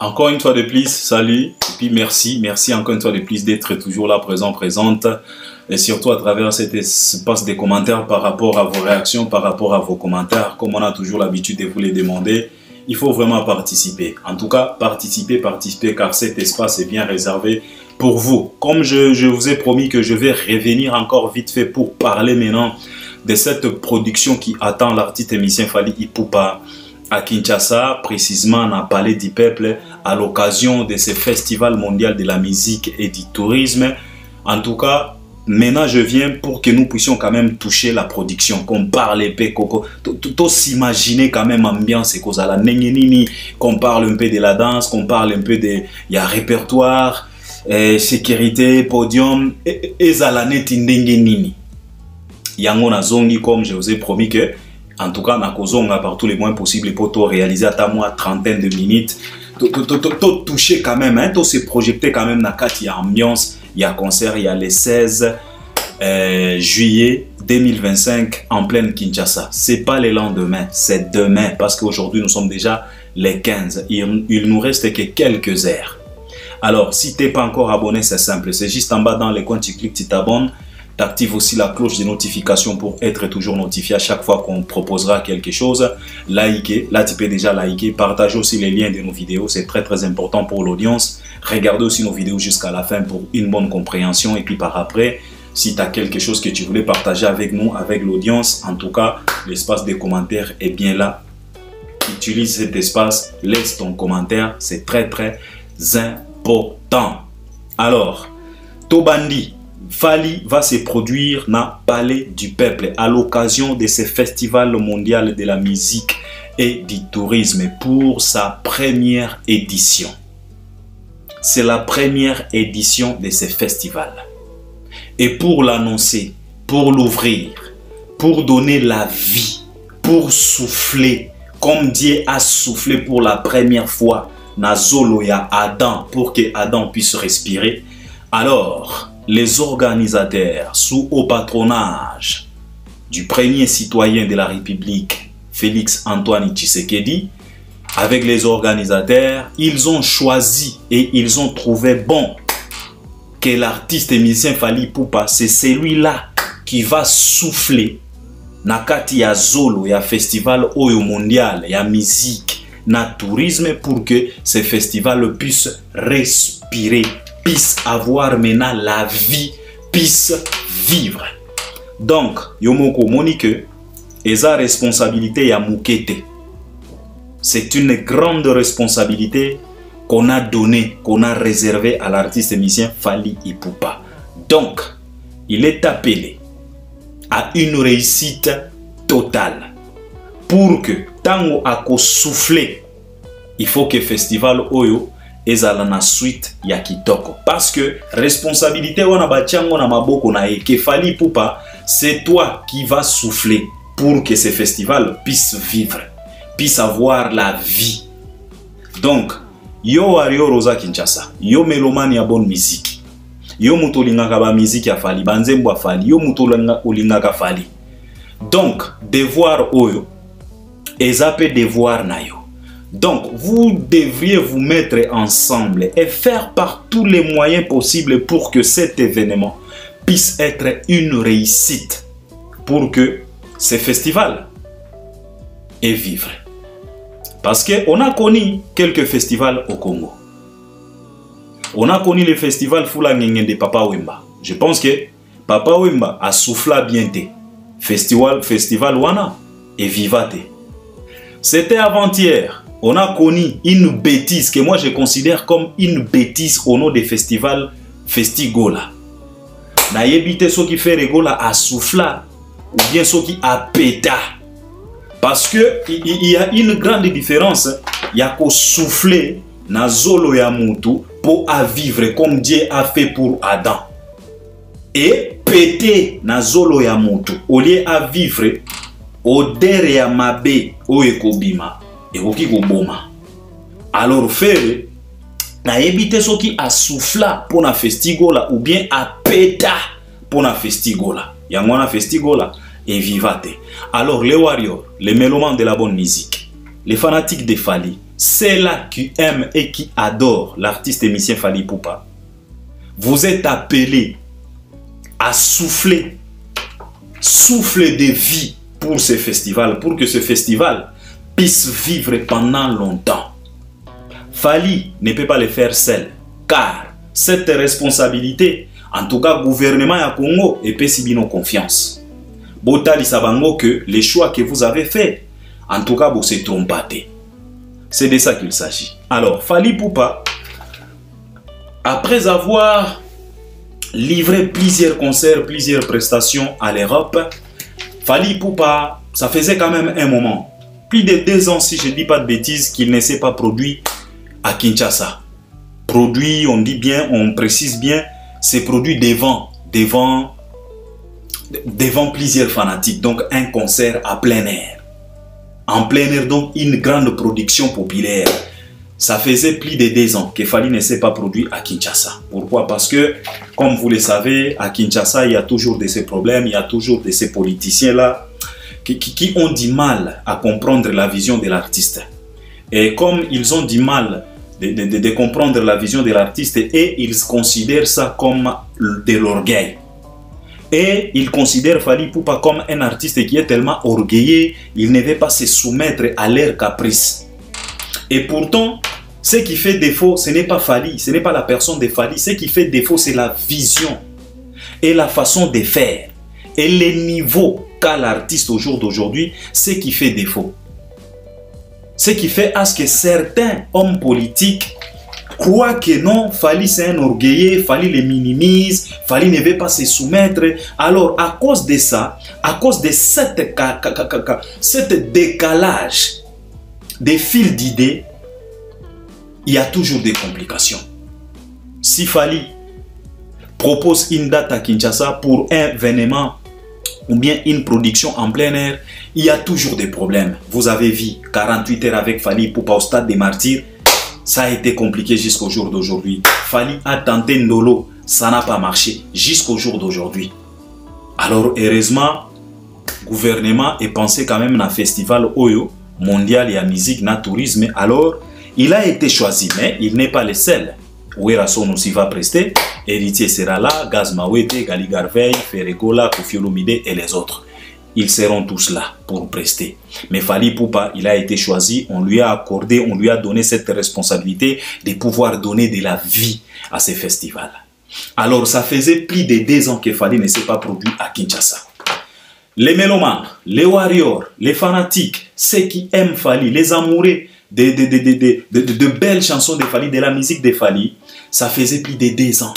Encore une fois de plus, salut, et puis merci encore une fois de plus d'être toujours là, présente, et surtout à travers cet espace des commentaires par rapport à vos réactions, par rapport à vos commentaires, comme on a toujours l'habitude de vous les demander, il faut vraiment participer. En tout cas, participer, car cet espace est bien réservé pour vous. Comme je vous ai promis que je vais revenir encore vite fait pour parler maintenant de cette production qui attend l'artiste émissien Fally Ipupa à Kinshasa, précisément dans le Palais du Peuple, à l'occasion de ce festival mondial de la musique et du tourisme. En tout cas, maintenant je viens pour que nous puissions quand même toucher la production, qu'on parle un peu, tout s'imaginer quand même ambiance et cause à la nengenini, qu'on parle un peu de la danse, qu'on parle un peu de répertoire, sécurité, podium, et zalane tindengenini. Yango na zongi, comme je vous ai promis que en tout cas, nakozonga par tous les moyens possibles pour tout réaliser à moi trentaine de minutes. Tout toucher quand même, hein, tout se projeter quand même dans il y a ambiance, il y a concert, il y a le 16 juillet 2025 en pleine Kinshasa. C'est pas le lendemain, c'est demain parce qu'aujourd'hui nous sommes déjà les 15. Il nous reste que quelques heures. Alors, si tu n'es pas encore abonné, c'est simple, c'est juste en bas dans les coins, tu cliques, tu t'abonnes. Tu actives aussi la cloche de notification pour être toujours notifié à chaque fois qu'on proposera quelque chose. Likez, là tu peux déjà liker, partagez aussi les liens de nos vidéos, c'est très important pour l'audience. Regardez aussi nos vidéos jusqu'à la fin pour une bonne compréhension. Et puis par après, si tu as quelque chose que tu voulais partager avec nous, avec l'audience, en tout cas, l'espace des commentaires est bien là. Utilise cet espace, laisse ton commentaire, c'est très important. Alors, Tobandi, Fally va se produire dans le Palais du Peuple à l'occasion de ce festival mondial de la musique et du tourisme pour sa première édition. C'est la première édition de ce festival. Et pour l'annoncer, pour l'ouvrir, pour donner la vie, pour souffler, comme Dieu a soufflé pour la première fois dans Zoloya Adam pour que Adam puisse respirer, alors les organisateurs, sous haut patronage du premier citoyen de la République, Félix Antoine Tshisekedi, avec les organisateurs, ils ont choisi et ils ont trouvé bon que l'artiste émissien Fally Ipupa, c'est celui-là qui va souffler nakati ya Zolo, ya festival Oyo mondial, ya musique, na tourisme pour que ce festival puisse respirer, puisse avoir maintenant la vie, puisse vivre. Donc, Yomoko Monique, et sa responsabilité ya Moukete. C'est une grande responsabilité qu'on a donnée, qu'on a réservée à l'artiste émissien Fally Ipupa. Donc, il est appelé à une réussite totale. Pour que, tango ako souffler, il faut que festival Oyo ezala na suite ya kitoko parce que responsabilité wana batiango na maboko na eke Fally Ipupa, c'est toi qui vas souffler pour que ce festival puisse vivre, puisse avoir la vie. Donc yo wario Rosa Kinshasa, yo mélomane ya bonne musique, yo mutolingaka ba musique ya Fally, banzembo ya Fally, yo mutolingaka Fally. Donc devoir oyo ezape devoir na yo. Donc, vous devriez vous mettre ensemble et faire par tous les moyens possibles pour que cet événement puisse être une réussite, pour que ce festival ait vivre. Parce qu'on a connu quelques festivals au Congo. On a connu le festival Fula Ngenge de Papa Wemba. Je pense que Papa Wemba a soufflé bien té. Festival Wana et Vivate. C'était avant-hier. On a connu une bêtise que moi je considère comme une bêtise au nom des festivals Festigola. Na yebite ceux qui fait Regola à souffla ou bien ceux qui a péta. Parce que il y a une grande différence. Il y a qu'au souffler na zolo ya mutu pour à vivre comme Dieu a fait pour Adam. Et péter na zolo ya mutu au lieu à vivre au derrière ya mabe o ekobima. Et qui goboma. Alors faire na éviter ce qui a souffla pour na festigola ou bien a péta pour na festigola. Yangwana festigola et vivate. Alors les warriors, les mélomanes de la bonne musique, les fanatiques de Fally, ceux-là qui aiment et qui adorent l'artiste émissien Fally Ipupa, vous êtes appelés à souffler de vie pour ce festival, pour que ce festival puisse vivre pendant longtemps. Fally ne peut pas le faire seul, car cette responsabilité, en tout cas, le gouvernement du Congo et Pessibino confiance. Botali Sabango que les choix que vous avez faits, en tout cas, vous se trompez. C'est de ça qu'il s'agit. Alors, Fally Ipupa, après avoir livré plusieurs concerts, plusieurs prestations à l'Europe, Fally Ipupa, ça faisait quand même un moment. Plus de 2 ans, si je ne dis pas de bêtises, qu'il ne s'est pas produit à Kinshasa. Produit, on dit bien, on précise bien, c'est produit devant plusieurs fanatiques. Donc un concert à plein air. En plein air, donc une grande production populaire. Ça faisait plus de 2 ans que Fally ne s'est pas produit à Kinshasa. Pourquoi? Parce que, comme vous le savez, à Kinshasa, il y a toujours de ces problèmes, il y a toujours de ces politiciens-là qui ont du mal à comprendre la vision de l'artiste. Et comme ils ont du mal de comprendre la vision de l'artiste, et ils considèrent ça comme de l'orgueil. Et ils considèrent Fally Ipupa comme un artiste qui est tellement orgueilleux, il ne veut pas se soumettre à leurs caprices. Et pourtant, ce qui fait défaut, ce n'est pas Fally, ce n'est pas la personne de Fally. Ce qui fait défaut, c'est la vision et la façon de faire. Et le niveau qu'a l'artiste au jour d'aujourd'hui, ce qui fait défaut. Ce qui fait à ce que certains hommes politiques croient que non, Fally c'est un orgueilleux, Fally les minimise, Fally ne veut pas se soumettre. Alors à cause de ça, à cause de cette décalage des fils d'idées, il y a toujours des complications. Si Fally propose une date à Kinshasa pour un événement ou bien une production en plein air, il y a toujours des problèmes. Vous avez vu 48 heures avec Fally Ipupa au stade des Martyrs, ça a été compliqué jusqu'au jour d'aujourd'hui. Fally a tenté Ndolo, ça n'a pas marché jusqu'au jour d'aujourd'hui. Alors heureusement, le gouvernement est pensé quand même dans le festival Oyo mondial et à musique, na tourisme. Alors il a été choisi, mais il n'est pas le seul. Ouerason aussi va prester, Héritier sera là, Gaz Mawete, Gali Garvey, Ferregola, Koffi Olomide et les autres. Ils seront tous là pour prester. Mais Fally Ipupa, il a été choisi, on lui a accordé, on lui a donné cette responsabilité de pouvoir donner de la vie à ces festivals. Alors ça faisait plus de 2 ans que Fally ne s'est pas produit à Kinshasa. Les mélomanes, les warriors, les fanatiques, ceux qui aiment Fally, les amoureux de belles chansons de Fally, de la musique de Fally, ça faisait plus de 2 ans.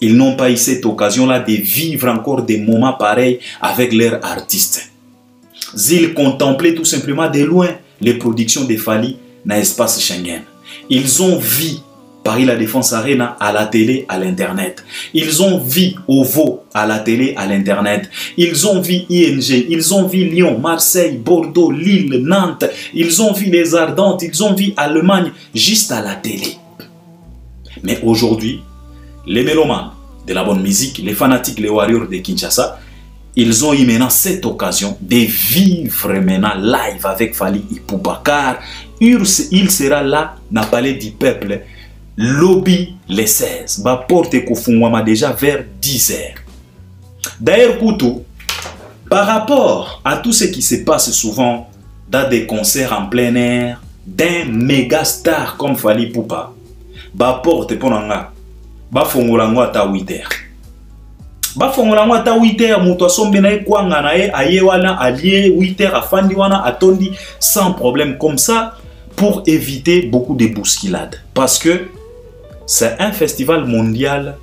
Ils n'ont pas eu cette occasion-là de vivre encore des moments pareils avec leurs artistes. Ils contemplaient tout simplement de loin les productions de Fally dans l'espace Schengen. Ils ont vu Paris La Défense Arena à la télé, à l'internet. Ils ont vu OVO à la télé, à l'internet. Ils ont vu ING, ils ont vu Lyon, Marseille, Bordeaux, Lille, Nantes. Ils ont vu les Ardentes, ils ont vu Allemagne juste à la télé. Mais aujourd'hui, les mélomanes de la bonne musique, les fanatiques, les warriors de Kinshasa, ils ont eu maintenant cette occasion de vivre maintenant live avec Fally Ipupa, car il sera là dans le palais du peuple, lobby les 16, ba porte Kofungwama déjà vers 10 heures. D'ailleurs, Koutou, par rapport à tout ce qui se passe souvent dans des concerts en plein air d'un méga star comme Fally Ipupa, ba porte ponanga ba fongolango ata 8 heures. Ba fongolango ata 8 heures, muto asombe na kwanga na ye aye wana allié 8 heures afandi wana atondi sans problème comme ça pour éviter beaucoup de bousculades. Parce que c'est un festival mondial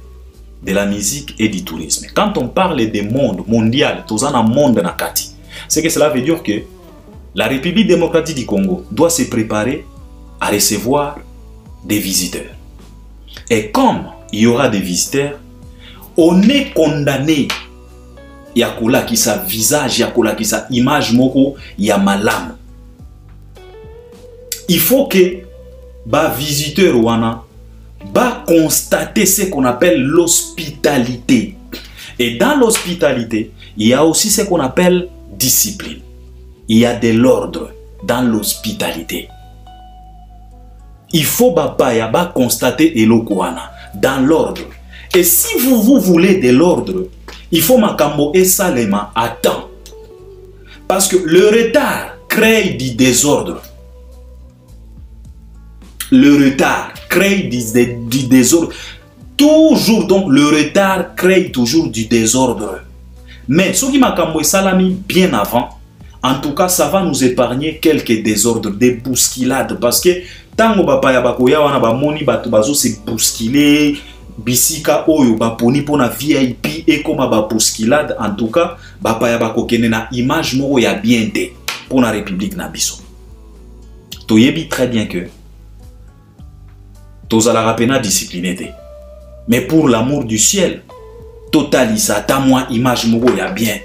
de la musique et du tourisme. Quand on parle de monde mondial, tout un monde nakati, c'est que cela veut dire que la République démocratique du Congo doit se préparer à recevoir des visiteurs. Et comme il y aura des visiteurs, on est condamné. Yakola qui sa visage, yakola qui sa image moko, yamalam. Il faut que ba visiteur wana ba constater ce qu'on appelle l'hospitalité. Et dans l'hospitalité, il y a aussi ce qu'on appelle discipline. Il y a de l'ordre dans l'hospitalité. il faut constater elokwana dans l'ordre. Et si vous voulez de l'ordre, il faut makambo et salema à temps. Parce que le retard crée du désordre. Le retard crée du désordre. Toujours, donc, le retard crée toujours du désordre. Mais ce qui makambo et salami bien avant, en tout cas, ça va nous épargner quelques désordres, des bousculades. Parce que tango bapa ya bakoya wana ba moni bato se bousculer, bisika oyo baponi pona VIP et comme ba bousculade, en tout cas, bapa ya bakokene na image moko ya bien te pour la République na biso. Toyebi très bien que tozala rapena discipliné te. Mais pour l'amour du ciel, totalisa ta moi image moko ya bien.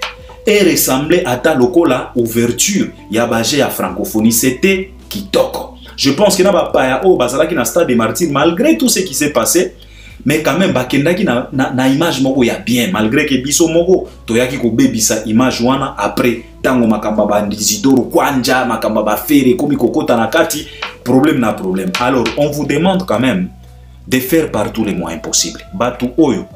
Et ressembler à ta lokola ouverture ya bagé à francophonie, c'était kitoko. Je pense que na bapaya o bazala ki na stade des martyrs, malgré tout ce qui s'est passé, mais quand même bakenda ki na image moko ya bien, malgré que biso moko toyaki ko bebisa image wana après tango makamba ba ndizidoro kwanja makamba ba fere komi kokota na kati, problème na problème. Alors on vous demande quand même de faire par tous les moyens possibles. Batu oyo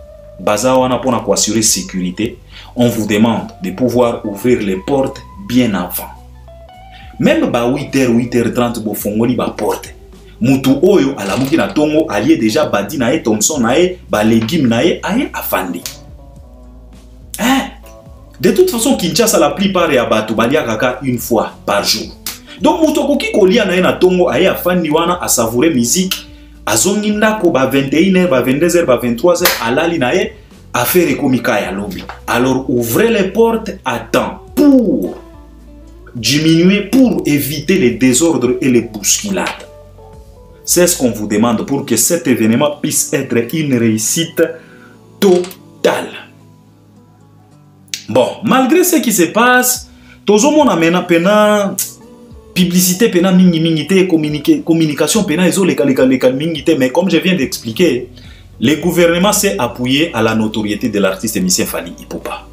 baza wana pona ko assurer sécurité, on vous demande de pouvoir ouvrir les portes bien avant. Même ba 8h, 8h30 bo fongoli ba porte. Mutu oyo alamuki na tongo allié déjà badi na e Thompson na e ba légumes na e aye afandi. Hein? De toute façon Kinshasa la plupart ya bato balia kaka une fois par jour. Donc mutu koki kolia na e na tongo aye afandi wana a savourer musique. Azongi ndako ba 21h, ba 22h, ba 23h alali na e affaire komika ya lobby. Alors ouvrez les portes à temps pour diminuer, pour éviter les désordres et les bousculades. C'est ce qu'on vous demande pour que cet événement puisse être une réussite totale. Bon, malgré ce qui se passe, tout le monde a pena publicité, pena mingité, communication, pena mingité, mais comme je viens d'expliquer, le gouvernement s'est appuyé à la notoriété de l'artiste émissien Fally Ipupa.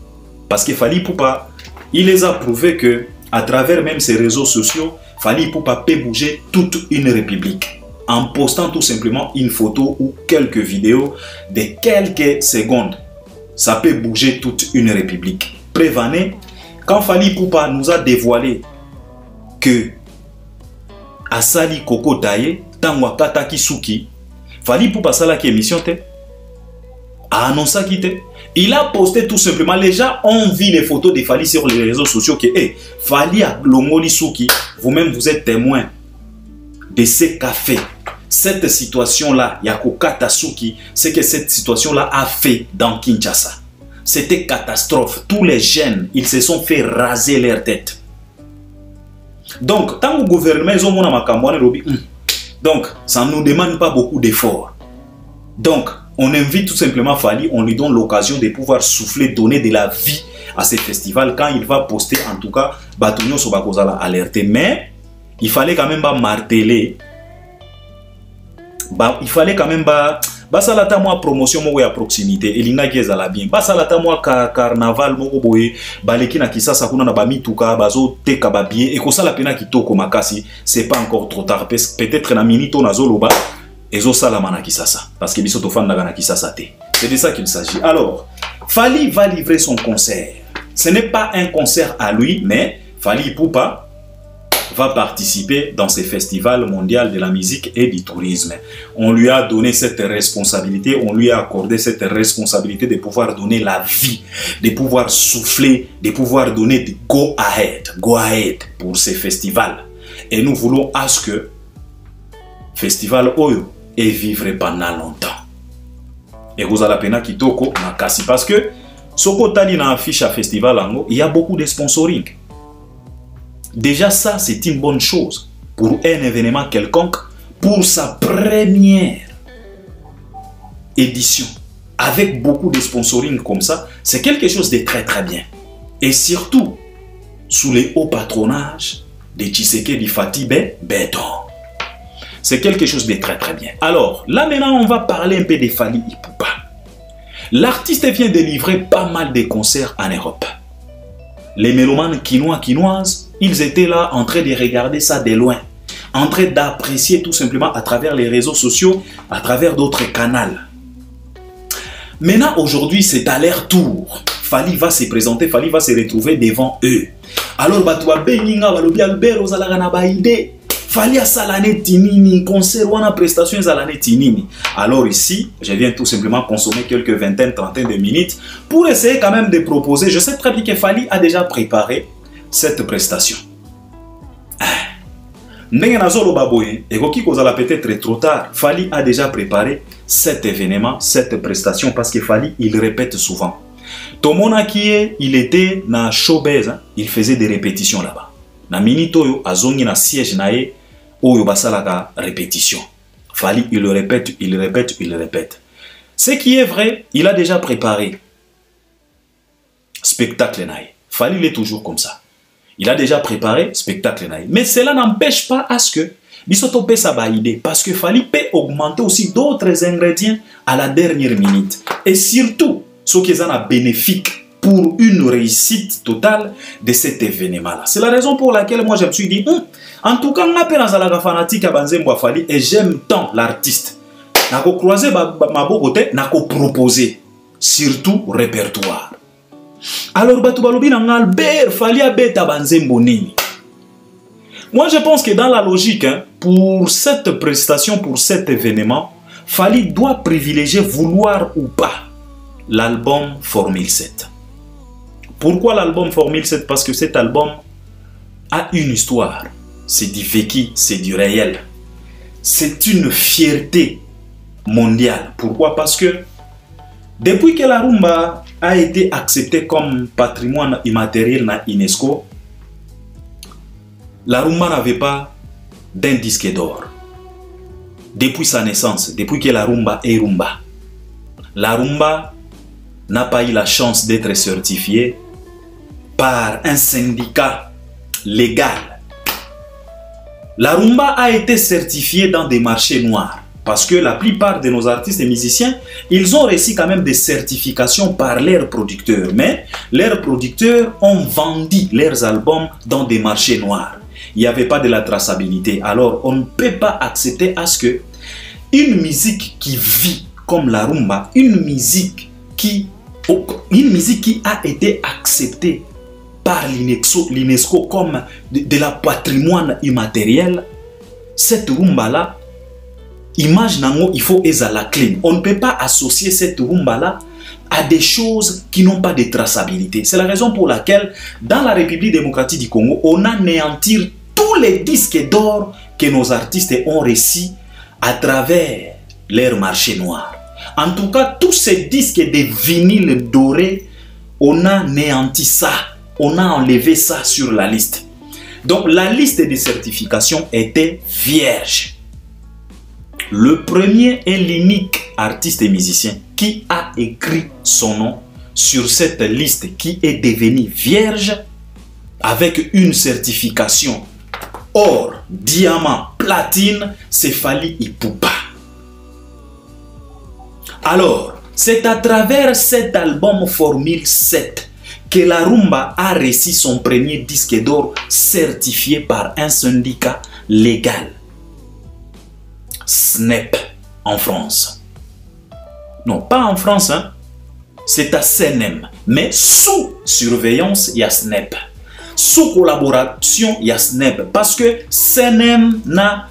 Parce que Fally Ipupa, il les a prouvé que à travers même ses réseaux sociaux, Fally Ipupa peut bouger toute une république en postant tout simplement une photo ou quelques vidéos de quelques secondes. Ça peut bouger toute une république. Prévenez, quand Fally Ipupa nous a dévoilé que Asali Koko Taye, Tangwa Kataki Suki, Fally Ipupa sala qui émission te, a annoncé qu'il était. Il a posté tout simplement, les gens ont vu les photos de Fally sur les réseaux sociaux que Fally a Longoli Suki, vous-même vous êtes témoin de ce qu'a fait. Cette situation-là, Yako Katasuki, c'est que cette situation-là a fait dans Kinshasa. C'était catastrophe. Tous les jeunes, ils se sont fait raser leur tête. Donc, tant que le gouvernement, ils ont donc, ça ne nous demande pas beaucoup d'efforts. Donc, on invite tout simplement Fally, on lui donne l'occasion de pouvoir souffler, donner de la vie à ce festival quand il va poster, en tout cas, Batonio Sobakozala alerté. Mais, il fallait quand même pas marteler. Il fallait quand même pas salata moi promotion mo ya proximité elinga geza la bien salata moi carnaval moko boye baleki na Kisasa kuna na bamituka bazo teka ba bien et ko sala pena kitoko makasi, c'est pas encore trop tard, peut-être na minito na zoloba ezo sala mana Kisasa parce que biso to fanda na Kisasa te. C'est de ça qu'il s'agit. Alors Fally va livrer son concert. Ce n'est pas un concert à lui, mais Fally Ipupa va participer dans ce festival mondial de la musique et du tourisme. On lui a donné cette responsabilité, on lui a accordé cette responsabilité de pouvoir donner la vie, de pouvoir souffler, de pouvoir donner du go ahead pour ce festival. Et nous voulons à ce que festival Oyo et vivre pendant longtemps. Et vous allez pena kitoko makasi parce que soko tali na affiche à festival ango, il y a beaucoup de sponsoring. Déjà ça, c'est une bonne chose pour un événement quelconque, pour sa première édition. Avec beaucoup de sponsoring comme ça, c'est quelque chose de très très bien. Et surtout, sous les hauts patronages de Tshisekedi Fatih Béton. C'est quelque chose de très très bien. Alors, là maintenant, on va parler un peu de Fally Ipupa. L'artiste vient de livrer pas mal de concerts en Europe. Les mélomanes quinoises, ils étaient là en train de regarder ça de loin. en train d'apprécier tout simplement à travers les réseaux sociaux, à travers d'autres canaux. Maintenant, aujourd'hui, c'est à leur tour. Fally va se présenter, Fally va se retrouver devant eux. Alors, Batouba Beninga, Balobi Albert, Ozalagana Baïde, Fally a salane tinini, concert ou en prestation salane tinini. Alors ici, je viens tout simplement consommer quelques vingtaines, trentaines de minutes pour essayer quand même de proposer. Je sais très bien que Fally a déjà préparé cette prestation. Peut-être trop tard. Fally a déjà préparé cet événement, cette prestation, parce que Fally, il répète souvent. Tomona Kie, il était dans showbiz, il faisait des répétitions là-bas. Na minito azongi na siège nae, oyo basalaka répétition. Fally, il le répète, il le répète, il le répète. Ce qui est vrai, il a déjà préparé spectacle nae. Fally, il est toujours comme ça. Il a déjà préparé spectacle nae. Mais cela n'empêche pas à ce que Bisoto peut s'abaïder, parce que Fally peut augmenter aussi d'autres ingrédients à la dernière minute. Et surtout, ce qui est bénéfique pour une réussite totale de cet événement-là. C'est la raison pour laquelle moi je me suis dit, en tout cas, je suis fanatique à Banzembo Fally et j'aime tant l'artiste. Je vais croiser ma côté, je vais proposer, surtout répertoire. Alors, Batubalobi Albert Fally a bêta Banzembo Nini. Moi, je pense que dans la logique, pour cette prestation, pour cet événement, Fally doit privilégier, vouloir ou pas, l'album Formule 7. Pourquoi l'album Formule 7? Parce que cet album a une histoire. C'est du vécu, c'est du réel. C'est une fierté mondiale. Pourquoi? Parce que depuis que la rumba a été acceptée comme patrimoine immatériel na UNESCO, la rumba n'avait pas d'un disque d'or. Depuis sa naissance, depuis que la rumba est rumba, la rumba n'a pas eu la chance d'être certifiée par un syndicat légal. La rumba a été certifiée dans des marchés noirs parce que la plupart de nos artistes et musiciens, ils ont reçu quand même des certifications par leurs producteurs. Mais leurs producteurs ont vendu leurs albums dans des marchés noirs. Il n'y avait pas de la traçabilité. Alors, on ne peut pas accepter à ce que une musique qui vit comme la rumba, une musique qui a été acceptée par l'UNESCO comme de la patrimoine immatériel, cette rumba-là, image nango, il faut être la clean. On ne peut pas associer cette rumba-là à des choses qui n'ont pas de traçabilité. C'est la raison pour laquelle, dans la République démocratique du Congo, on a anéanti tous les disques d'or que nos artistes ont reçus à travers leur marché noir. En tout cas, tous ces disques de vinyle doré, on a anéanti ça. On a enlevé ça sur la liste. Donc, la liste de certification était vierge. Le premier et l'unique artiste et musicien qui a écrit son nom sur cette liste qui est devenue vierge avec une certification or, diamant, platine, c'est Fally Ipupa. Alors, c'est à travers cet album Formule 7 que la rumba a reçu son premier disque d'or certifié par un syndicat légal. SNEP en France. Non, pas en France, hein. C'est à CNM. Mais sous surveillance, il y a SNEP. Sous collaboration, il y a SNEP. Parce que CNM n'a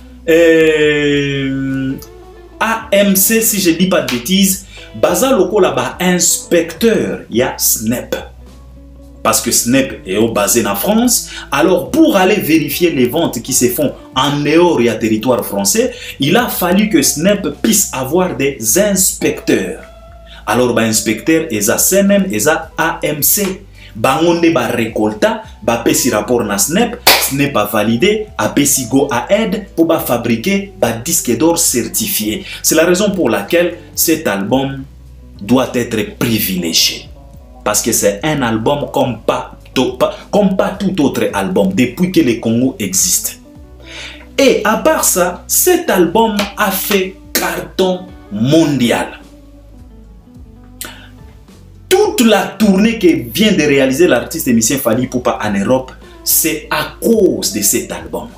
AMC, si je ne dis pas de bêtises, Baza Loko là-bas, inspecteur, il y a SNEP. Parce que SNEP est basé en France, alors pour aller vérifier les ventes qui se font en dehors et à territoire français, il a fallu que SNEP puisse avoir des inspecteurs. Alors, les inspecteurs, ils ont CNM, ils ont AMC. Bangonde ba récolta, ba pesi rapport na SNEP, SNEP a validé, a pesi go à aide pour ba fabriquer ba disque d'or certifié. C'est la raison pour laquelle cet album doit être privilégié. Parce que c'est un album comme pas tout autre album depuis que le Congo existe. Et à part ça, cet album a fait carton mondial. Toute la tournée que vient de réaliser l'artiste et musicien Fally Ipupa en Europe, c'est à cause de cet album.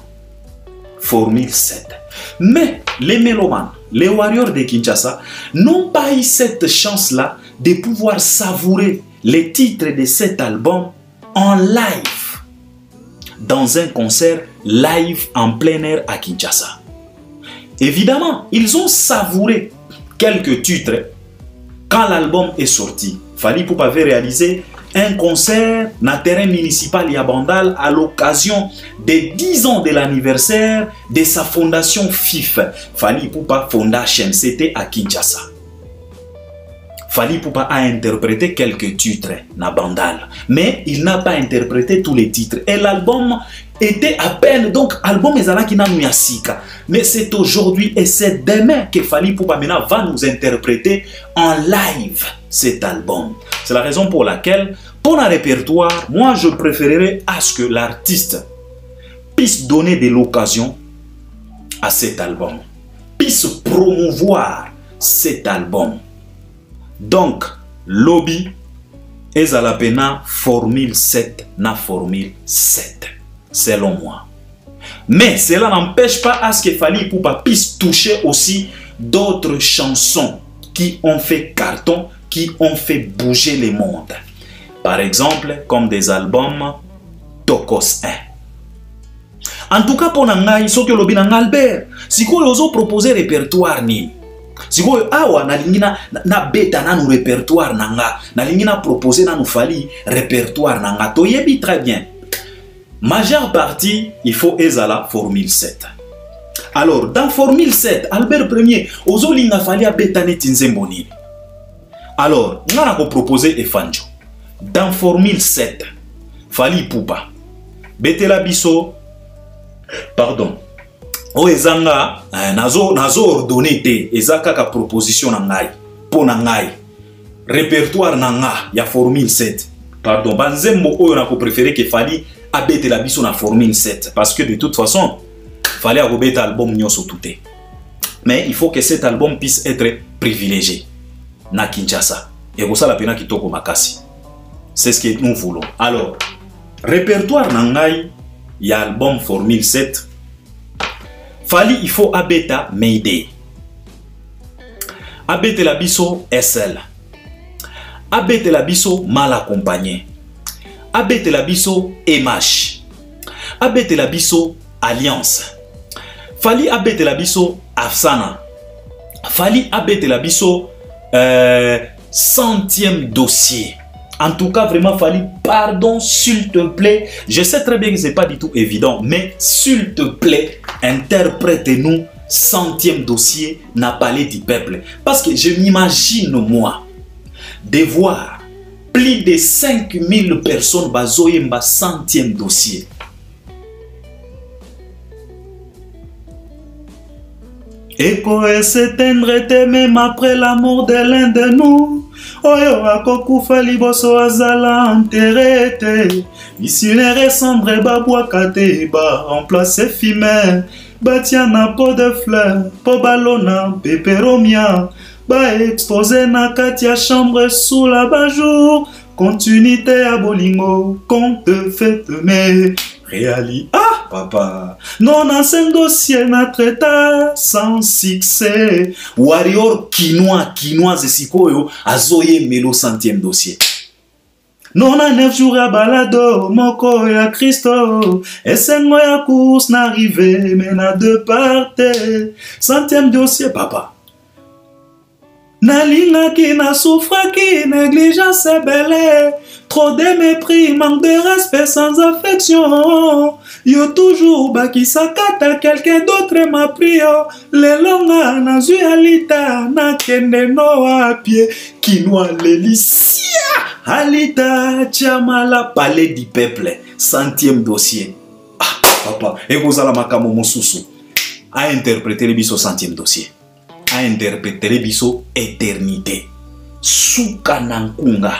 Formule 7. Mais les mélomanes, les warriors de Kinshasa n'ont pas eu cette chance-là de pouvoir savourer les titres de cet album en live, dans un concert live en plein air à Kinshasa. Évidemment, ils ont savouré quelques titres quand l'album est sorti. Fally Ipupa avait réalisé un concert dans le terrain municipal Yabandal à l'occasion des 10 ans de l'anniversaire de sa fondation FIF, Fally Ipupa Foundation, c'était à Kinshasa. Fally Ipupa a interprété quelques titres dans Bandal, mais il n'a pas interprété tous les titres. Et l'album était à peine, donc album ezalaki na nuyasika. Mais c'est aujourd'hui et c'est demain que Fally Ipupa maintenant va nous interpréter en live cet album. C'est la raison pour laquelle, pour un répertoire, moi je préférerais à ce que l'artiste puisse donner de l'occasion à cet album, puisse promouvoir cet album. Donc, lobby ezalapena Formule 7 na Formule 7, selon moi. Mais cela n'empêche pas à ce que Fally Ipupa puisse toucher aussi d'autres chansons qui ont fait carton, qui ont fait bouger le monde. Par exemple, comme des albums Tokos 1. En tout cas, pour Nangai, ce que lobby Nangai Albert, si vous avez proposé répertoire ni, si vous avez na beta na nous répertoire nanga, na lingina proposé na nous Fally répertoire nanga, to yebi très bien. Majeure partie, il faut ezala Formule 7. Alors, dans Formule 7, Albert Premier, ozolinga Fally a beta netinzemboni. Alors, on a proposé Efanjo. Dans Formule 7, Fally Ipupa, betela biso, pardon, o ezanga, nazo ordonné te, ezaka ka proposition nangai, po nangai, répertoire nanga, ya Formule 7. Pardon, banzembo o on a préféré que Fally a betela biso na Formule 7, parce que de toute façon, Fally a rebete album nyoso touté. Mais il faut que cet album puisse être privilégié na Kinshasa. Et pour ça, la pena kitoko makasi. C'est ce que nous voulons. Alors, répertoire nangai, il y a album Formule 7. Fally, il faut abeta Mayday. Abete la biso SL. Abete la biso mal accompagné. Abete la biso MH. Abete la biso Alliance. Fally abete la biso Afsana. Fally abete la biso 100e dossier. En tout cas, vraiment, Fally, pardon, s'il te plaît. Je sais très bien que ce n'est pas du tout évident, mais s'il te plaît, interprète-nous 100e dossier n'a Palais du Peuple. Parce que je m'imagine, moi, de voir plus de 5000 personnes bazoyemba 100e dossier. Et pourrait s'éteindre même après la mort de l'un de nous. Oyo akokufa liboso azala enterré te. Missionnaire sombre babwakate ba remplace fumeur. Batia na pot de fleurs, po balona peperomia. Ba exposé na katia chambre sous la bajour. Continuité à bolingo, compte fait mais réali. Ah papa, non ancien dossier na traita sans succès. Warrior quinoise sikoyo azoye melo 100e dossier. Non a 9 jours à balado, moko ya Christo. Et c'est moi ya course n'arrivé, mais na deux parties. 100e dossier papa. Nalinga qui na souffra qui négligence est belle. Trop de mépris, manque de respect sans affection. Yo toujours baki sakata quelqu'un d'autre m'a pris. Les longa na alita na kende no a pied. Kinoa l'elicia alita chamala Palais du Peuple 100e dossier. Ah papa, et vous allez makamo mosusu a interprété le biso 100e dossier. A interprété le biso éternité. Suka nankunga.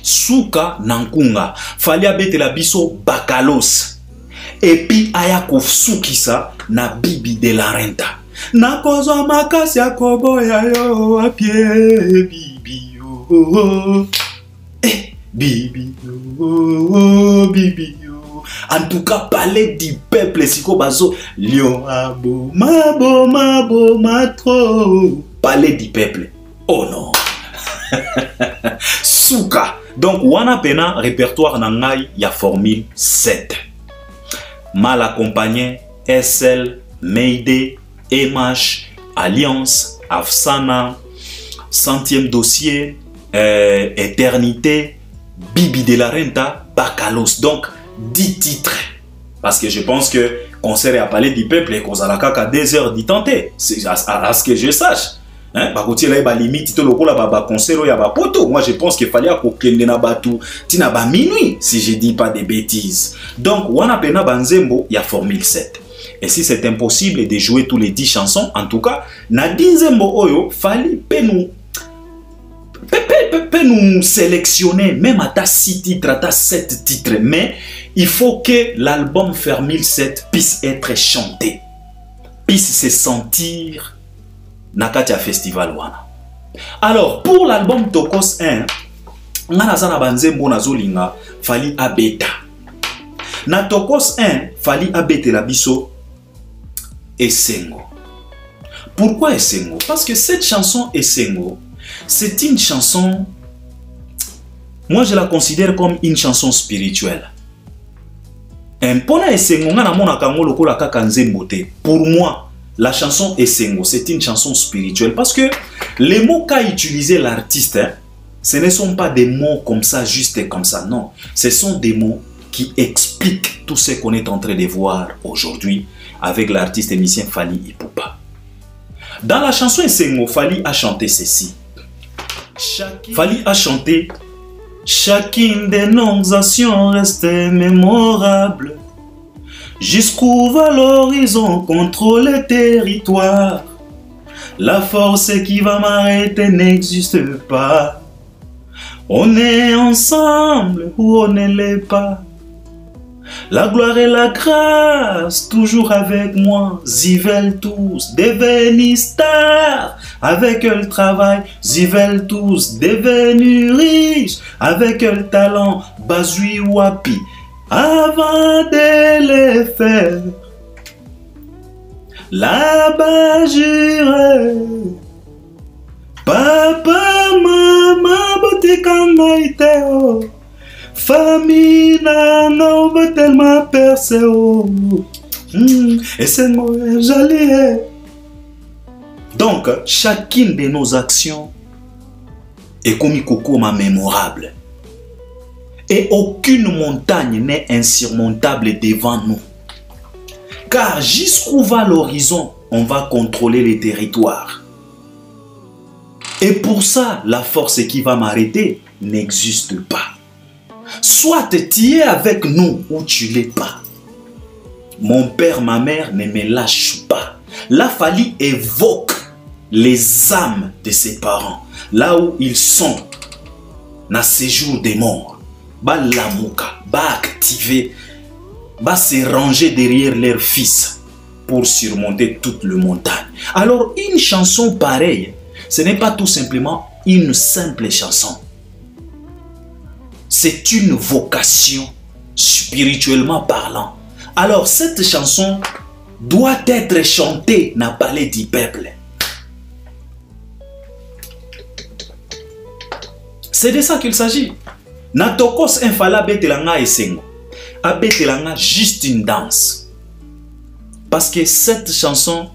Suka nankunga. Fally abete la biso bakalos. Et puis aya kofsukisa na bibi de la renta. Na kozo makasi ya koboya yo apie bibi yo. Bibi yo, bibi yo. En tout cas, palais du peuple, siko bazo. Lion abo, mabo, mabo, matro. Palais du peuple. Oh non. Souka. Donc, wana pena répertoire nangai ya formule 7. Mal accompagné, SL, Mayday, MH, Alliance, Afsana, Centième dossier, Éternité, Bibi de la Renta, Bakalos. Donc, 10 titres. Parce que je pense que concert à Palais du Peuple et qu'on a la 2 heures d'y tenter. À ce que je sache. Hein? Moi, je pense qu'il fallait qu'on minuit, si je ne dis pas des bêtises. Donc, Wanapena Banzembo, il y a formule 7. Et si c'est impossible de jouer tous les 10 chansons, en tout cas, Nadine Zembo Oyo, fallait nous sélectionner, même à ta 6 titres, à ta 7 titres. Mais il faut que l'album formule 7 puisse être chanté, puisse se sentir Nakatia Festival wana. Alors, pour l'album Tokos 1, Nanazana Banzembo Nazolinga, fallait abeta. Na Tokos 1, fallait abete la biso Esengo. Pourquoi Esengo? Parce que cette chanson Esengo, c'est une chanson, moi je la considère comme une chanson spirituelle. Mpona Esengo, ngana mona kango lokola kaka nzembo te. Pour moi, la chanson Esengo, c'est une chanson spirituelle parce que les mots qu'a utilisé l'artiste, hein, ce ne sont pas des mots comme ça, juste comme ça, non. Ce sont des mots qui expliquent tout ce qu'on est en train de voir aujourd'hui avec l'artiste et musicien Fally Ipupa. Dans la chanson Esengo, Fally a chanté ceci. Fally a chanté « Chacune de nos actions reste mémorable. Jusqu'où va l'horizon, contrôle le territoire. La force qui va m'arrêter n'existe pas. On est ensemble ou on ne l'est pas. La gloire et la grâce, toujours avec moi. Ils veulent tous devenir stars. Avec le travail, ils veulent tous devenir riches. Avec le talent, Bazui Wapi. Avant de les faire, là-bas j'irai. Papa, maman, beauté kangaiteo. Famille, non, tellement percé. Et c'est moi, j'allais. Donc, chacune de nos actions est comme Kokoma mémorable. Et aucune montagne n'est insurmontable devant nous. Car jusqu'où va l'horizon, on va contrôler les territoires. Et pour ça, la force qui va m'arrêter n'existe pas. Soit tu es avec nous ou tu ne l'es pas. Mon père, ma mère ne me lâchent pas. Là, Fally évoque les âmes de ses parents. Là où ils sont, dans séjour des morts. Ba lamouka, ba activer, ba se ranger derrière leur fils pour surmonter toute le montagne. Alors une chanson pareille, ce n'est pas tout simplement une simple chanson. C'est une vocation spirituellement parlant. Alors cette chanson doit être chantée dans le palais du peuple. C'est de ça qu'il s'agit. Natokos infala betelanga Esengo. A betelanga juste une danse. Parce que cette chanson,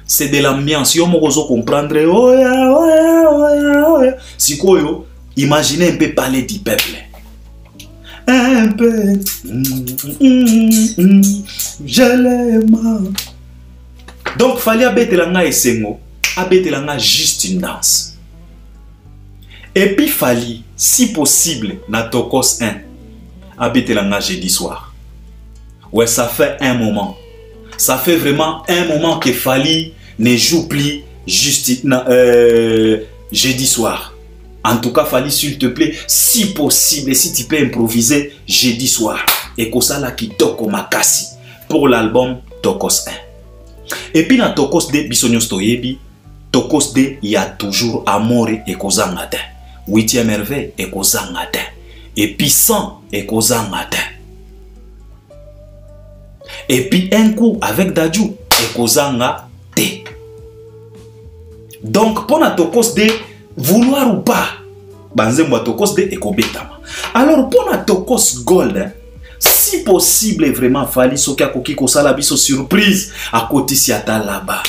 c'est de l'ambiance. Yo mokozo comprendre. Oya, oya, oya, oya. Si koyo, imaginez un peu parler du peuple. Un peu. Je l'aime. Donc, fallait abetelanga Esengo. Abetelanga juste une danse. Et puis Fally, si possible, na Tokos 1, abetelanga jeudi soir. Ouais, ça fait un moment. Ça fait vraiment un moment que Fally ne joue plus juste jeudi soir. En tout cas, Fally, s'il te plaît, si possible, si tu peux improviser jeudi soir. Et que ça là qui toko makasi pour l'album Tokos 1. Et puis, dans Tokos 2, Bisognos Toyebi, Tokos 2, il y a toujours Amour et Kozangate. 8e merveille et Kozangate. Et puis 100 et Kozangate. Et puis un coup avec Dadju, et Kozanga T. Donc, pour la tokos de vouloir ou pas, banzembo tokos de ekobetama. Alors, pour la tokos gold, si possible, vraiment, fali soki akoki kosala biso surprise, à côté si ata là-bas.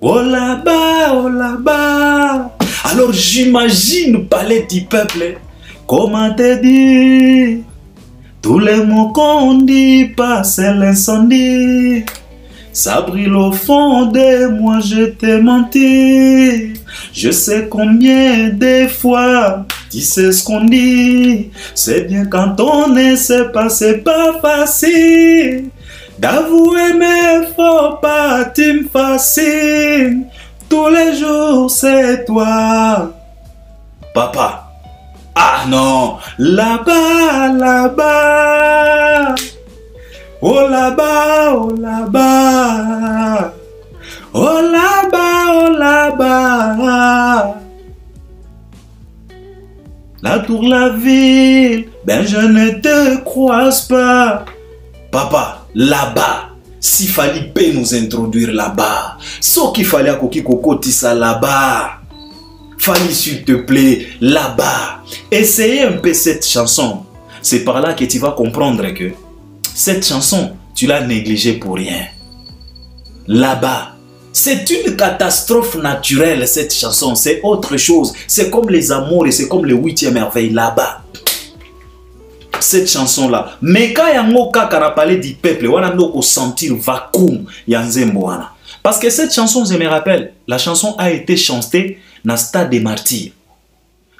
Oh là-bas, oh là-bas. Alors, j'imagine parler du peuple. Comment te dire? Tous les mots qu'on dit passent l'incendie. Ça brûle au fond de moi, je t'ai menti. Je sais combien de fois tu sais ce qu'on dit. C'est bien quand on ne sait pas, c'est pas facile. D'avouer mais faut pas, tu me fascines. Tous les jours c'est toi. Papa. Ah non, là-bas, là-bas. Oh là-bas, oh là-bas. Oh là-bas, oh là-bas. La tour, la ville, ben je ne te croise pas. Papa, là-bas, s'il fallait bien nous introduire là-bas, ce qu'il fallait à Koki Kokoti ça là-bas. Fallait s'il te plaît, là-bas. Essayez un peu cette chanson. C'est par là que tu vas comprendre que cette chanson, tu l'as négligée pour rien. Là-bas, c'est une catastrophe naturelle cette chanson. C'est autre chose. C'est comme les amours et c'est comme les 8e merveille là-bas. Cette chanson-là. Mais quand yango kaka parler du peuple, on a sentir vacuum yanzembo wana. Parce que cette chanson, je me rappelle, la chanson a été chantée dans le stade des martyrs.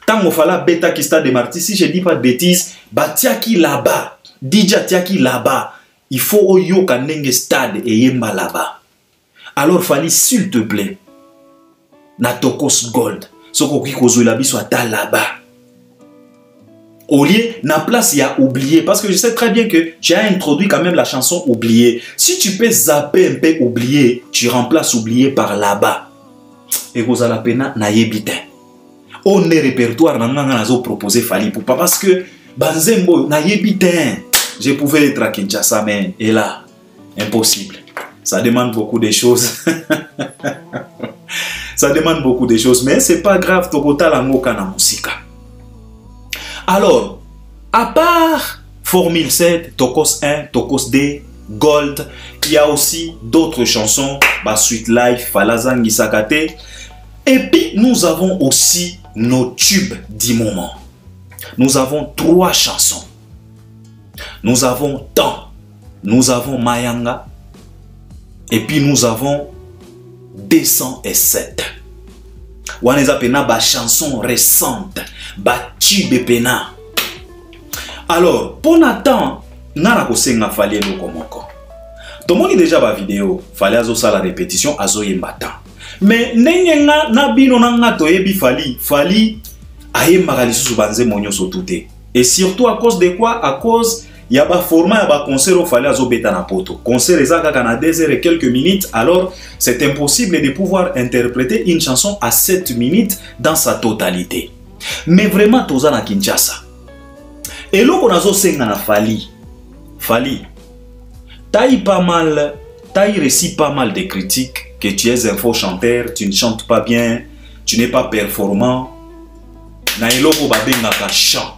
Tant qu'on fallait bêta qui stade des martyrs, si je ne dis pas de bêtises, batiaki là-bas, Dija tiaki là-bas, il faut oyo kanenge stade et yemba là-bas. Alors fallait s'il te plaît, na tokos gold, soko ki kozo la biso ata là-bas. Au lieu, na place, il y a oublié. Parce que je sais très bien que tu as introduit quand même la chanson oublié. Si tu peux zapper un peu oublié, tu remplaces oublié par là-bas. Et vous allez la peine na yebite. On est répertoire na proposé Fali Poupa parce que banzembo na yebite. Je pouvais être à Kinshasa mais et là impossible. Ça demande beaucoup de choses. Ça demande beaucoup de choses mais c'est pas grave tokota la ngoka na musika. Alors, à part Formule 7, Tokos 1, Tokos 2, Gold, il y a aussi d'autres chansons, Sweet Life, Falazangi Sakate. Et puis, nous avons aussi nos tubes du moment. Nous avons 3 chansons. Nous avons Temps, nous avons Mayanga, et puis nous avons 207. On les appelle des chansons récentes, tube pena. Alors, pour Nathan, nana kosenga fallait le komoko. Tout le monde déjà ba vidéo, fallait azo sa la répétition azo yembata. Mais nengenga na bino nanga toyebi fali ayemba kalisusu banze monyo sotute. Et surtout à cause de quoi? À cause il y a un format, il y a un concert où il fallait beta na poto. Concert est à 2 heures et quelques minutes, alors c'est impossible de pouvoir interpréter une chanson à 7 minutes dans sa totalité. Mais vraiment, toza na Kinshasa. Et là, on a senga na Fali. Fali, t'as pas mal, t'as reçu pas mal de critiques que tu es un faux chanteur, tu ne chantes pas bien, tu n'es pas performant. Na eloko babenga ka chant.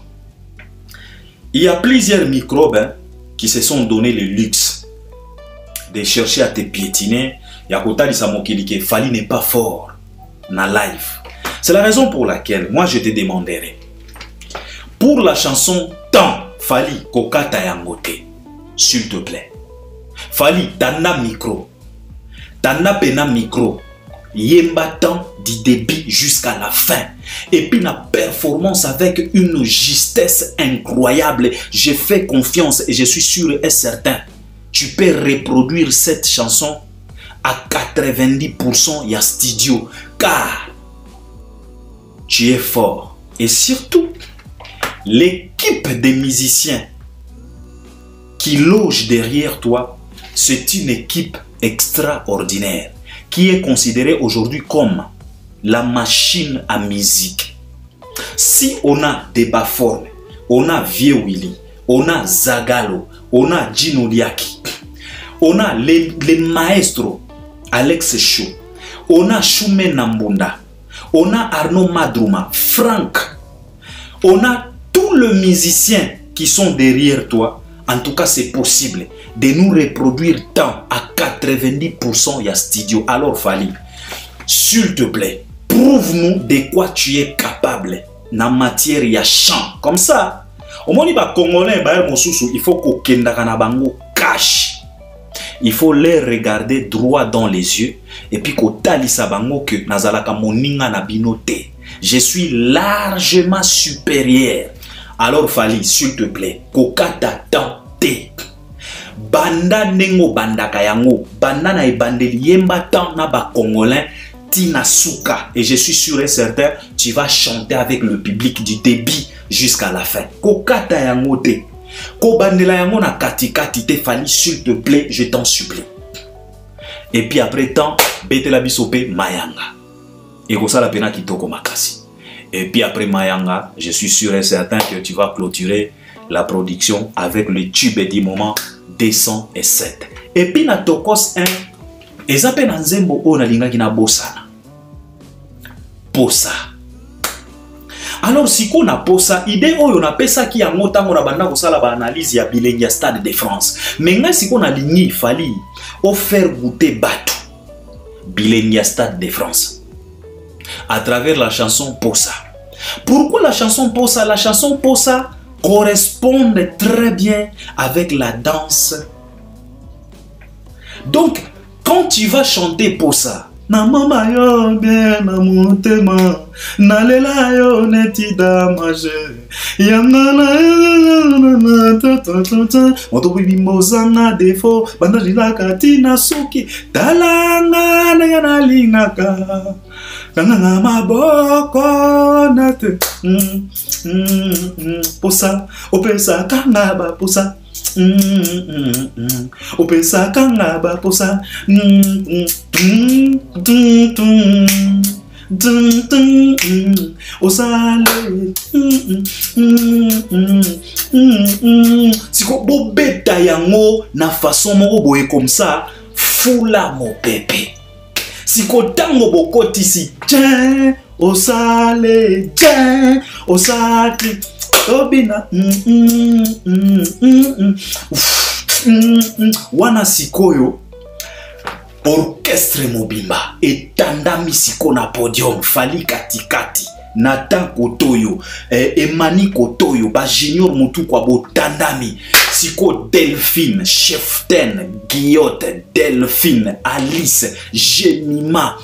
Il y a plusieurs microbes qui se sont donné le luxe de chercher à te piétiner. Yakota Samokili que Fali n'est pas fort na live. C'est la raison pour laquelle moi je te demanderai. Pour la chanson Temps, Fali Kokata Yangote, s'il te plaît. Fali, tana micro. Tana pena micro. Yemba temps du début jusqu'à la fin. Et puis la performance avec une justesse incroyable. Je fais confiance et je suis sûr et certain. Tu peux reproduire cette chanson à 90% y a studio. Car tu es fort. Et surtout, l'équipe des musiciens qui loge derrière toi, c'est une équipe extraordinaire qui est considérée aujourd'hui comme la machine à musique. Si on a des Baforme, on a Vieux Willy, on a Zagalo, on a Gino Liaki, On a les maestros, Alex Chou. On a Choumé Nambunda. On a Arnaud Madrouma, Franck. On a tous les musiciens qui sont derrière toi. En tout cas, c'est possible de nous reproduire tant à 90% il y a studio. Alors, Fally, s'il te plaît, prouve-nous de quoi tu es capable en matière de chant. Comme ça, au moins, les Congolais, il faut qu'on cache. Il faut les regarder droit dans les yeux et puis qu'on talisa bango que nazalaka moninga na binote. Je suis largement supérieur. Alors Fally, s'il te plaît, kokata tante. Banda nengo banda kayango, banda na ebandeli yemba tant na ba congolais tina suka. Et je suis sûr et certain, tu vas chanter avec le public du début jusqu'à la fin. Kokata yango te. Kobandela yango na katikati te Fally, s'il te plaît, je t'en supplie. Et puis après temps, betela bisope mayanga. Et ça la pena kitoko makasi. Et puis après mayanga, je suis sûr et certain que tu vas clôturer la production avec le tube du moment 207. Et puis na tokos 1, ezape na nzembo o na lingaki na bosana. Posa. Alors si on a posa, idée oyo na pesa ki yango tango na banda kosala ba analyse ya Bilengi Stade de France. Mais nga si on a ligné Fally au faire goûter bateau Bilengi Stade de France à travers la chanson Posa. Pourquoi la chanson Posa? La chanson Posa correspond très bien avec la danse. Donc quand tu vas chanter Posa, na mama yo bien na motema na lela yo neti damaje yangana moto bibi mozanga defo banda lilaka tina suki talanga na lingaka nanga maboko nate posa opesa kanga ba posa opesa kanga ba posa osale siko bobeta yango na façon moko boye comme ça fula mo pepe siko tango bokotisi tiens osale tiens osale obina wana sikoyo orchestre mobimba etandami siko na podium Fally katikati Nathan Kotoyo Emani Kotoyo ba junior mutu kwa botandami siko Delphine Cheften Guillotte Delphine Alice Jemima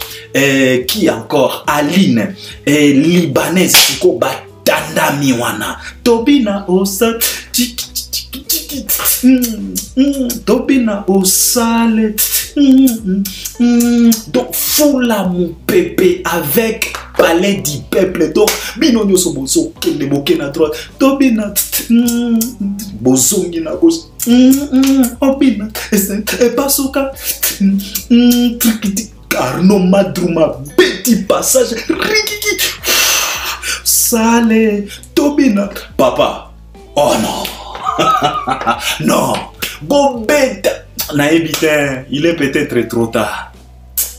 qui encore Aline Libanaise siko ba tandami wana tobina osa tobina osale donc fula mon pépé avec palais du peuple donc binonyo so boso kende boke na droite tobina bozongi na gauche obina et pasuka Arnaud Madrouma petit passage rikiki sale tobina papa oh non non bobeta na ebiten il est peut-être trop tard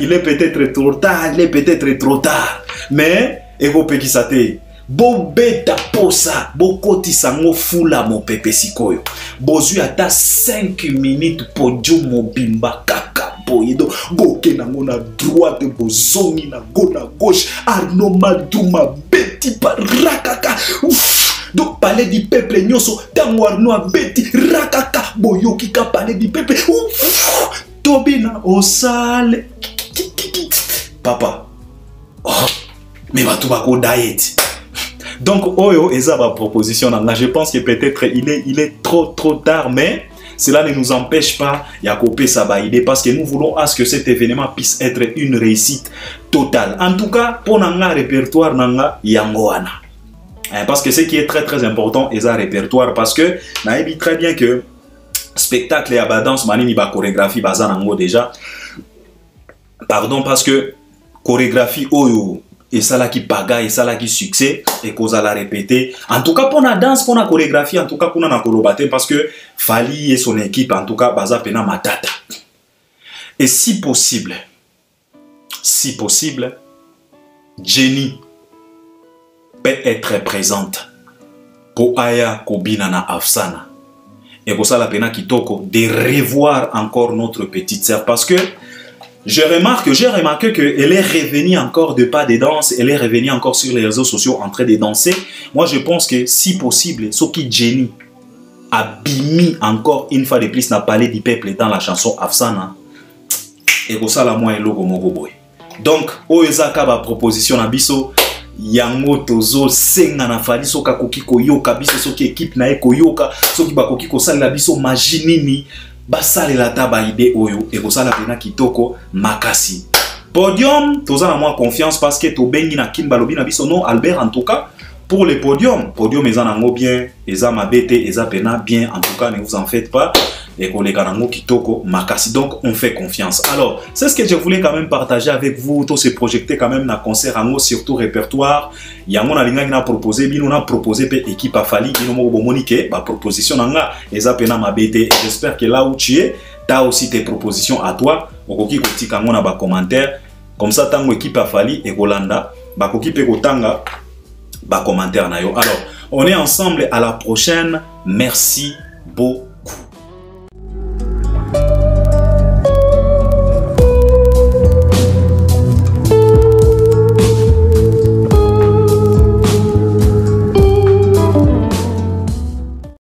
il est peut-être trop tard il est peut-être trop tard mais ego pekisate bobeta posa bokoti sango fula mo pepe sikoyo bozui ata 5 minutes podium mobimba kaka boyedo boke nango na droite bozongi na gauche Arnaud Madrouma beti parakaka donc palais du peuple nyoso tango Arnaud beti rakaka boyokika palais du peuple tobina osale papa oh mais batu bako diet. Donc oyo eza ba proposition là je pense que peut-être il est trop tard mais cela ne nous empêche pas ya copier sa idée parce que nous voulons à ce que cet événement puisse être une réussite totale. En tout cas pour nanga répertoire nanga yangoana. Parce que ce qui est très important est un répertoire parce que na dit très bien que spectacle et danse manini ba chorégraphie bazanango déjà. Pardon parce que chorégraphie oyo et ça là qui pagaille, et ça là qui succès, et qu'on a la répéter. En tout cas, pour la danse, pour la chorégraphie, en tout cas, pour la kolobate, parce que Fally et son équipe, en tout cas, baza pena matata. Et si possible, Jenny peut être présente pour Aya Kobina na Afsana. Et pour ça, la pena kitoko de revoir encore notre petite sœur, parce que j'ai remarqué qu'elle est revenue encore de pas de danse, elle est revenue encore sur les réseaux sociaux en train de danser. Moi, je pense que si possible, ce qui Jenny a bimi encore une fois de plus n'a parlé du peuple dans la chanson Afsana. Et pour ça, la moi et logo mogo boy. Donc, Oezaka ba proposition na biso. Yango tozo senga na Fally soka koki koyoka biso soki équipe na e koyoka soki bakoki kosala biso majinini basale la taba ide oyo e kosala pena kitoko makasi. Podium toza na moi confiance parce que to bengi na kimba lobi na biso non Albert en tout cas pour les podiums eza nango bien eza mabete eza pena bien en tout cas ne vous en faites pas et koleka nango kitoko makasi, donc on fait confiance. Alors c'est ce que je voulais quand même partager avec vous, tout se projeter quand même na concert ango surtout répertoire yango na linga na proposer bino na proposer pe équipe a Fally bino mo bomonique ba proposition nanga eza pena mabete. J'espère que là où tu es, tu as aussi tes propositions à toi okoki kotika ngo na ba commentaire comme ça tango équipe a Fally et Kolanda ba koki pe kotanga ba commentaire na yo. Alors on est ensemble, à la prochaine, merci beaucoup.